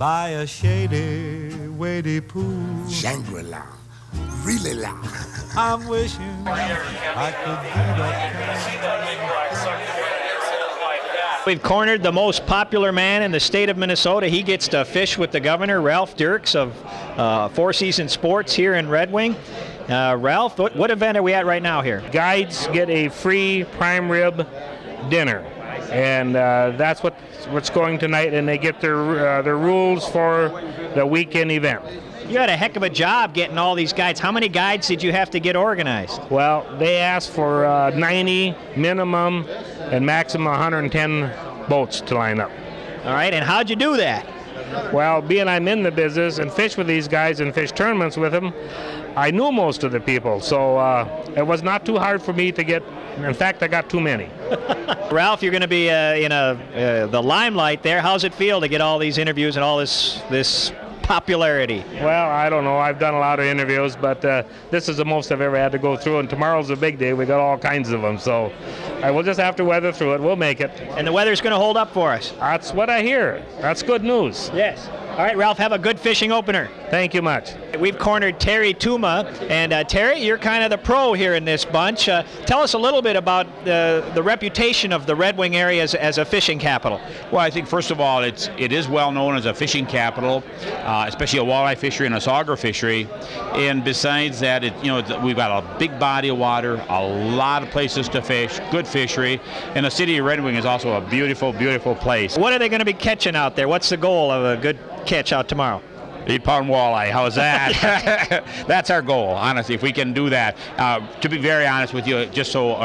by a shady, wady pool. Shangri-La, really la. I'm wishing I could be that kind. We've cornered the most popular man in the state of Minnesota. He gets to fish with the governor, Ralph Dirks of Four Seasons Sports here in Red Wing. Ralph, what event are we at right now here? Guides get a free prime rib dinner, and that's what's going tonight, and they get their rules for the weekend event. You had a heck of a job getting all these guides. How many guides did you have to get organized? Well, they asked for 90 minimum and maximum 110 boats to line up. All right, and how'd you do that? Well, being I'm in the business and fish with these guys and fish tournaments with them, I knew most of the people, so it was not too hard for me to get. In fact, I got too many. Ralph, you're going to be in the limelight there. How's it feel to get all these interviews and all this popularity? Well, I don't know. I've done a lot of interviews, but this is the most I've ever had to go through, and tomorrow's a big day. We got all kinds of them, so I will just have to weather through it. We'll make it. And the weather's going to hold up for us. That's what I hear. That's good news. Yes. All right, Ralph, have a good fishing opener. Thank you much. We've cornered Terry Tuma, and Terry, you're kind of the pro here in this bunch. Tell us a little bit about the reputation of the Red Wing area as a fishing capital. Well, I think first of all, it is well known as a fishing capital, especially a walleye fishery and a sauger fishery. And besides that, we've got a big body of water, a lot of places to fish, good fishery, and the city of Red Wing is also a beautiful, beautiful place. What are they going to be catching out there? What's the goal of a good catch out tomorrow? 8-pound walleye, how's that? That's our goal, honestly, if we can do that. To be very honest with you, just so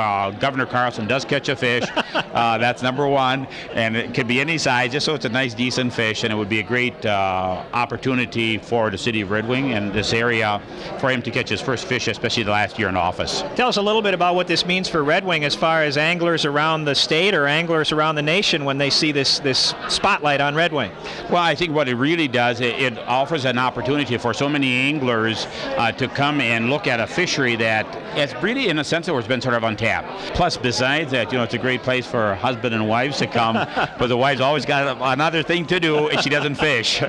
Governor Carlson does catch a fish, that's number one, and it could be any size, just so it's a nice, decent fish, and it would be a great opportunity for the city of Red Wing and this area for him to catch his first fish, especially the last year in office. Tell us a little bit about what this means for Red Wing as far as anglers around the state or anglers around the nation when they see this spotlight on Red Wing. Well, I think what it really does, it offers an opportunity for so many anglers to come and look at a fishery that it's really, in a sense, it's been sort of untapped. Plus, besides that, it's a great place for husband and wives to come, but the wife's always got another thing to do if she doesn't fish.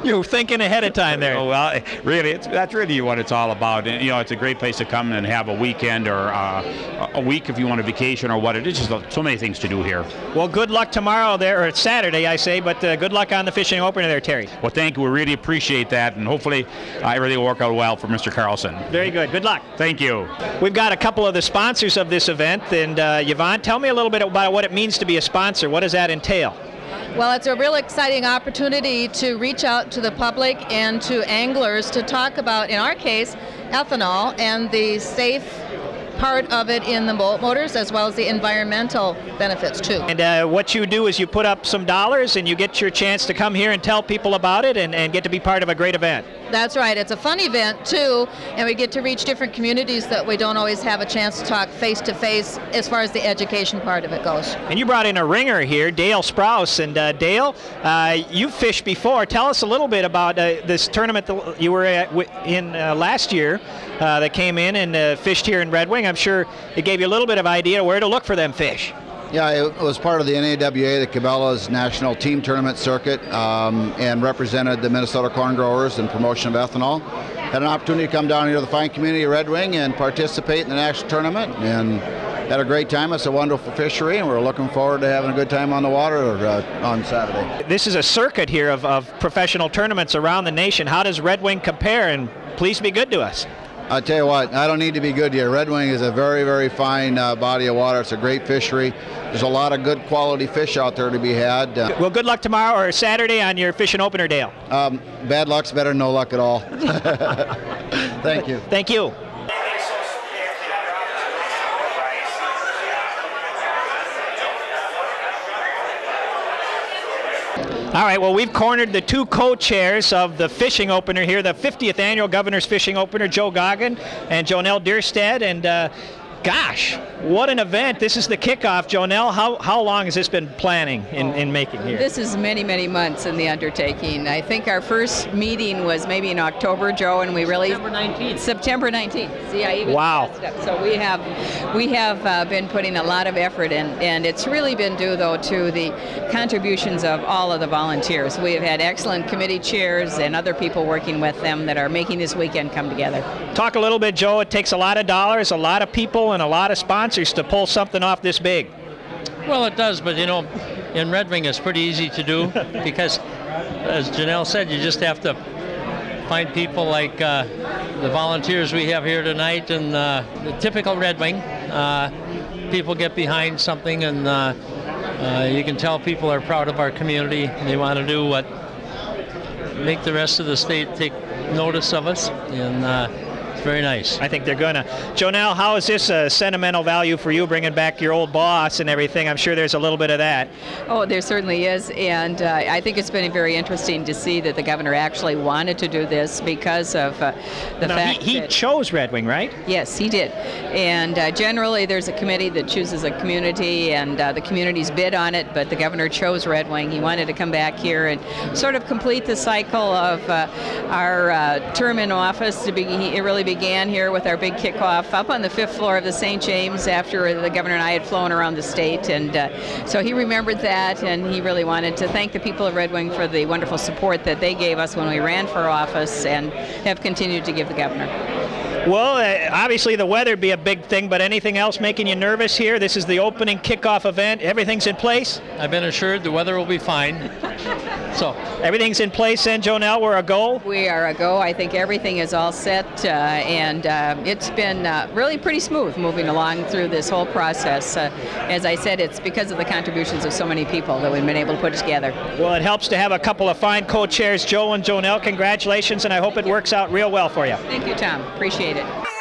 You're thinking ahead of time there. Oh, well, really, that's really what it's all about. And, it's a great place to come and have a weekend or a week if you want a vacation or what. It is just so many things to do here. Well, good luck tomorrow there, or it's Saturday, I say, but good luck on the fishing opener there, Terry. Well, thank you. We really appreciate that, and hopefully everything will work out well for Mr. Carlson. Very good. Good luck. Thank you. We've got a couple of the sponsors of this event, and Yvonne, tell me a little bit about what it means to be a sponsor. What does that entail? Well, it's a real exciting opportunity to reach out to the public and to anglers to talk about, in our case, ethanol and the safe part of it in the boat motors, as well as the environmental benefits too. And what you do is you put up some dollars and you get your chance to come here and tell people about it and get to be part of a great event. That's right. It's a fun event too, and we get to reach different communities that we don't always have a chance to talk face to face as far as the education part of it goes. And you brought in a ringer here, Dale Sprouse. And Dale, you've fished before. Tell us a little bit about this tournament that you were in last year that came in and fished here in Red Wing. I'm sure it gave you a little bit of idea where to look for them fish. Yeah, it was part of the NAWA, the Cabela's National Team Tournament Circuit, and represented the Minnesota corn growers in promotion of ethanol. Had an opportunity to come down here to the fine community of Red Wing and participate in the national tournament, and had a great time. It's a wonderful fishery, and we're looking forward to having a good time on the water on Saturday. This is a circuit here of professional tournaments around the nation. How does Red Wing compare? And please be good to us. I tell you what, I don't need to be good here. Red Wing is a very, very fine body of water. It's a great fishery. There's a lot of good quality fish out there to be had. Well, good luck tomorrow or Saturday on your fishing opener, Dale. Bad luck's better than no luck at all. Thank you. Thank you. All right, well, we've cornered the two co-chairs of the fishing opener here, the 50th Annual Governor's Fishing Opener, Joe Goggin and Jonelle Dierstedt. And Gosh, what an event. This is the kickoff. Jonelle, how long has this been planning in making here? This is many, many months in the undertaking. I think our first meeting was maybe in October, Joe, and we really... September 19th. September 19th. See, I even wow. messed up. So we have been putting a lot of effort in, and it's really been due, though, to the contributions of all of the volunteers. We have had excellent committee chairs and other people working with them that are making this weekend come together. Talk a little bit, Joe. It takes a lot of dollars, a lot of people, and a lot of sponsors to pull something off this big. Well, it does, but you know, in Red Wing it's pretty easy to do because, as Janelle said, you just have to find people like the volunteers we have here tonight, and the typical Red Wing. People get behind something, and you can tell people are proud of our community. They want to do what make the rest of the state take notice of us, and it's very nice. I think they're gonna. Jonelle, how is this a sentimental value for you, bringing back your old boss and everything? I'm sure there's a little bit of that. Oh, there certainly is, and I think it's been very interesting to see that the governor actually wanted to do this because of the fact he that chose Red Wing, right? Yes, he did. And generally there's a committee that chooses a community, and the communities bid on it, but the governor chose Red Wing. He wanted to come back here and sort of complete the cycle of our term in office. It really began here with our big kickoff up on the 5th floor of the St. James after the governor and I had flown around the state, and so he remembered that, and he really wanted to thank the people of Red Wing for the wonderful support that they gave us when we ran for office and have continued to give the governor. Well, obviously the weather would be a big thing, but anything else making you nervous here? This is the opening kickoff event. Everything's in place? I've been assured the weather will be fine. So everything's in place then, Jonelle? We're a go? We are a go. I think everything is all set, and it's been really pretty smooth moving along through this whole process. As I said, it's because of the contributions of so many people that we've been able to put it together. Well, it helps to have a couple of fine co-chairs. Joe and Jonelle, congratulations, and I hope it works out real well for you. Thank you, Tom. Appreciate it.